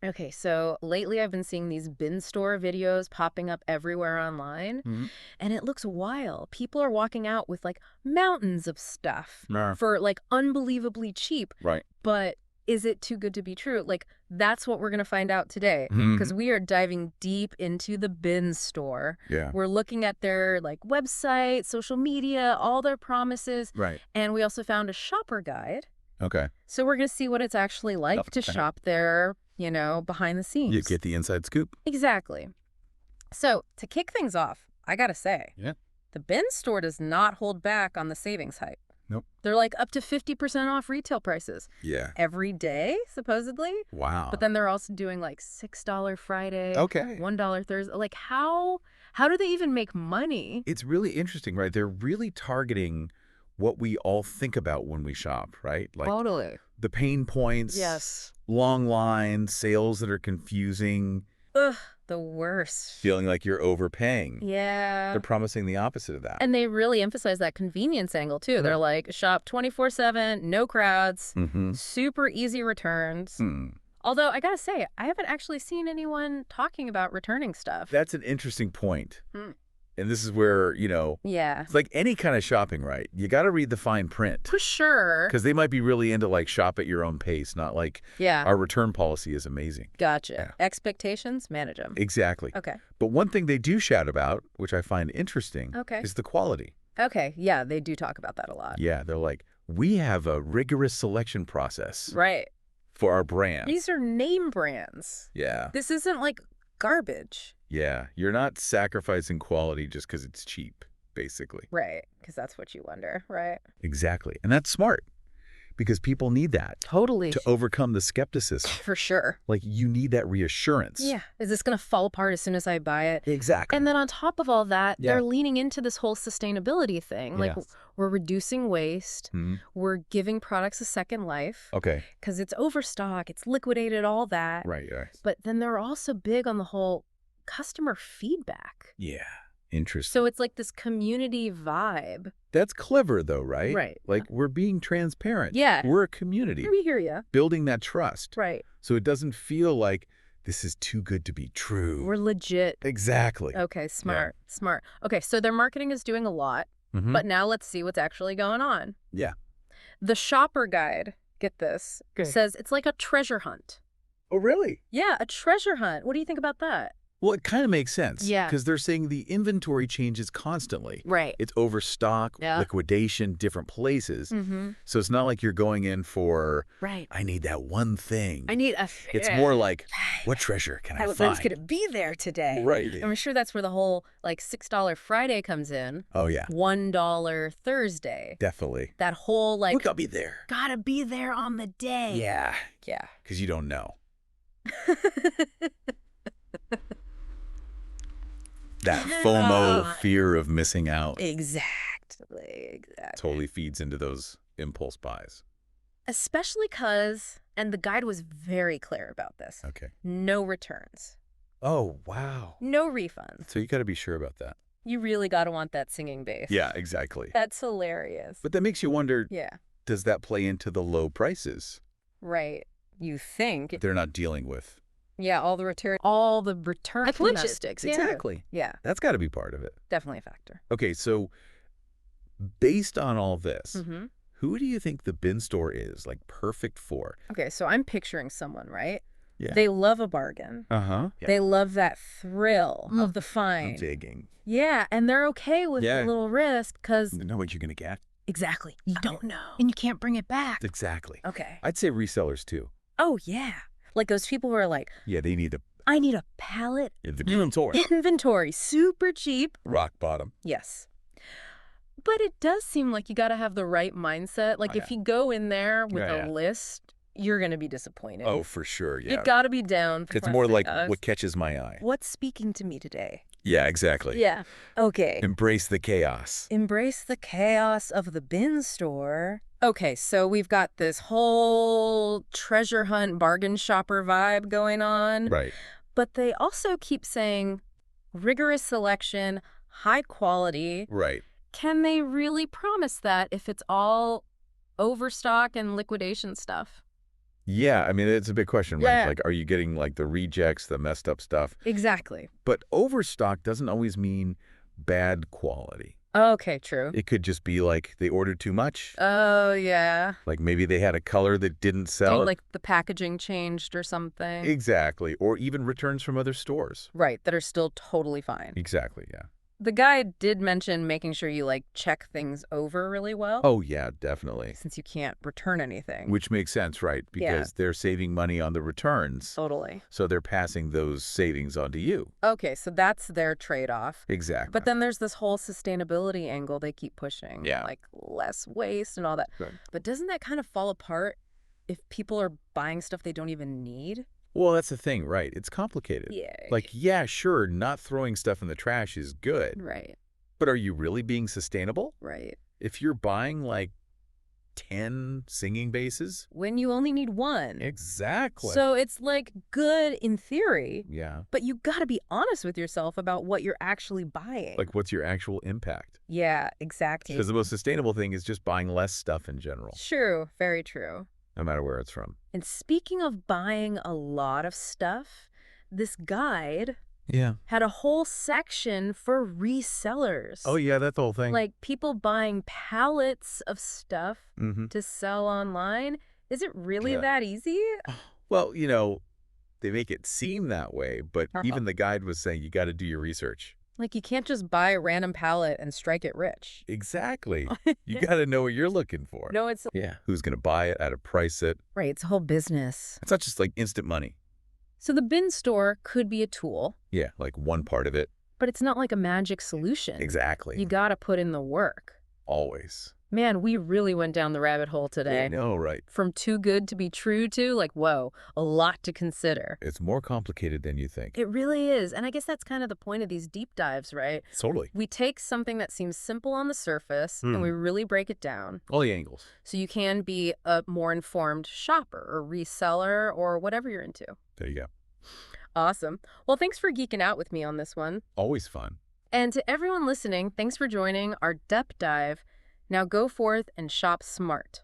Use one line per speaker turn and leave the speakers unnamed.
Okay, so lately I've been seeing these bin store videos popping up everywhere online,
Hmm.
and it looks wild. People are walking out with like mountains of stuff
Nah.
for like unbelievably cheap.
Right.
But is it too good to be true? Like, that's what we're going to find out today
Hmm.
because we are diving deep into the bin store.
Yeah.
We're looking at their like website, social media, all their promises,
Right.
and we also found a shopper guide.
Okay.
So we're going to see what it's actually like to
Okay.
shop there, behind the scenes.
You get the inside scoop.
Exactly. So to kick things off, I gotta say,
Yeah.
the bin store does not hold back on the savings hype.
Nope.
They're like up to 50% off retail prices
Yeah.
every day, supposedly.
Wow.
But then they're also doing like $6 Friday,
Okay.
$1 Thursday. Like how do they even make money?
It's really interesting, right? They're really targeting what we all think about when we shop, right? Like
Totally.
the pain points,
Yes.
long lines, sales that are confusing,
Ugh, the worst.
feeling like you're overpaying.
Yeah.
They're promising the opposite of that.
And they really emphasize that convenience angle, too. They're like, shop 24/7, no crowds,
Mm-hmm.
super easy returns.
Hmm.
Although, I gotta say, I haven't actually seen anyone talking about returning stuff.
That's an interesting point.
Hmm.
And this is where,
Yeah.
it's like any kind of shopping, right? You got to read the fine print.
For sure.
Because they might be really into like shop at your own pace, not like
Yeah.
our return policy is amazing.
Gotcha.
Yeah.
Expectations, manage them.
Exactly.
Okay.
But one thing they do shout about, which I find interesting,
Okay.
is the quality.
Okay. Yeah, they do talk about that a lot.
Yeah, they're like, we have a rigorous selection process
Right.
for our brand.
These are name brands.
Yeah.
This isn't like garbage.
Yeah. You're not sacrificing quality just because it's cheap, basically.
Right. Because that's what you wonder, right?
Exactly. And that's smart because people need that
Totally.
to overcome the skepticism.
For sure.
Like you need that reassurance.
Yeah. Is this going to fall apart as soon as I buy it?
Exactly.
And then on top of all that,
Yeah.
they're leaning into this whole sustainability thing. Like,
Yes.
we're reducing waste.
Mhm.
We're giving products a second life
Okay.
because it's overstock, it's liquidated, all that.
Right.
But then they're also big on the whole customer feedback.
Yeah. Interesting.
So it's like this community vibe.
That's clever, though, right?
Right.
Like we're being transparent.
Yeah.
We're a community
We hear you.
building that trust.
Right.
So it doesn't feel like this is too good to be true.
We're legit.
Exactly.
Okay, smart. Smart. Okay, so their marketing is doing a lot,
Mhm.
but now let's see what's actually going on.
Yeah.
The shopper guide, get this, says it's like a treasure hunt.
Oh, really?
Yeah, a treasure hunt. What do you think about that?
Well, it kind of makes sense.
Yeah.
Because they're saying the inventory changes constantly.
Right.
It's overstock,
Yeah.
liquidation, different places.
Mm-hmm.
So it's not like you're going in for,
Right.
I need that one thing.
I need a...
It's more like, what treasure can I
When's
find?
going to be there today?
Right.
I'm sure that's where the whole, like, $6 Friday comes in.
Oh, yeah.
$1 Thursday.
Definitely.
That whole, like,
Look, I'll be there.
gotta be there on the day.
Yeah.
Yeah.
Because you don't know. That FOMO, fear of missing out,
Exactly.
totally feeds into those impulse buys.
Especially because, and the guide was very clear about this,
Okay.
no returns,
Oh, wow.
no refunds.
So you got to be sure about that.
You really gotta want that singing bass.
Yeah, exactly.
That's hilarious.
But that makes you wonder,
Yeah.
does that play into the low prices
Right. You think.
they're not dealing with?
Yeah, all the return logistics. Yeah.
Exactly.
Yeah,
That's got to be part of it.
definitely a factor.
Okay, so based on all this,
Mm-hmm.
who do you think the bin store is, like, perfect for?
Okay, so I'm picturing someone, right?
Yeah.
They love a bargain.
Uh-huh. Yeah.
They love that thrill of the
I'm
find.
digging.
Yeah, and they're okay with
Yeah.
a little risk because
You know what you're going to get?
exactly, you don't know, and you can't bring it back.
Exactly.
Okay.
I'd say resellers, too.
Oh yeah, like those people who are like,
Yeah, they need
I need a pallet
inventory.
inventory, super cheap.
Rock bottom.
Yes. But it does seem like you got to have the right mindset. Like,
Oh,
if
yeah.
you go in there with
Yeah,
a
yeah.
list, you're going to be disappointed.
Oh, for sure, yeah.
You got to be down for
It's more like
classic
what catches my eye.
what's speaking to me today?
Yeah, exactly.
Yeah. Okay.
Embrace the chaos.
Embrace the chaos of the bin store. Okay, so we've got this whole treasure hunt bargain shopper vibe going on.
Right.
But they also keep saying rigorous selection, high quality.
Right.
Can they really promise that if it's all overstock and liquidation stuff?
Yeah, I mean, it's a big question, right?
Yeah.
Like, are you getting, like, the rejects, the messed up stuff?
Exactly.
But overstock doesn't always mean bad quality.
Okay, true.
It could just be like they ordered too much.
Oh, yeah.
Like maybe they had a color that didn't
Dang,
sell.
like the packaging changed or something.
Exactly. Or even returns from other stores.
Right, that are still totally fine.
Exactly, yeah.
The guy did mention making sure you, like, check things over really well,
Oh, yeah, definitely.
since you can't return anything.
Which makes sense, right?
Yeah.
Because they're saving money on the returns.
Totally.
So they're passing those savings on to you.
Okay, so that's their trade-off.
Exactly.
But then there's this whole sustainability angle they keep pushing.
Yeah.
Like less waste and all that.
Good.
But doesn't that kind of fall apart if people are buying stuff they don't even need?
Well, that's the thing, right? It's complicated.
Yeah.
Like, yeah, sure, not throwing stuff in the trash is good.
Right,
But are you really being sustainable?
right.
If you're buying like 10 singing basses?
When you only need one.
Exactly.
So it's like good in theory,
Yeah.
but you gotta be honest with yourself about what you're actually buying.
Like, what's your actual impact?
Yeah, exactly.
Because the most sustainable thing is just buying less stuff in general,
True, very true.
no matter where it's from.
And speaking of buying a lot of stuff, this guide
Yeah.
had a whole section for resellers.
Oh, yeah, that's the whole thing.
Like people buying pallets of stuff
Mm-hmm.
to sell online. Is it really
Yeah.
that easy?
Well, they make it seem that way, but even the guide was saying you got to do your research.
Like you can't just buy a random pallet and strike it rich.
Exactly. You got to know what you're looking for.
No, it's
Yeah. Who's going to buy it, how to price it.
right. It's a whole business.
It's not just like instant money.
So the bin store could be a tool,
Yeah, like one part of it.
but it's not like a magic solution.
Exactly.
You gotta put in the work.
Always.
Man, we really went down the rabbit hole today.
I know, right?
From too good to be true to, like, whoa, a lot to consider.
It's more complicated than you think.
It really is. And I guess that's kind of the point of these deep dives, right?
Totally.
We take something that seems simple on the surface and we really break it down
All the angles.
so you can be a more informed shopper or reseller or whatever you're into.
There you go.
Awesome. Well, thanks for geeking out with me on this one.
Always fun.
And to everyone listening, thanks for joining our depth dive. Now go forth and shop smart.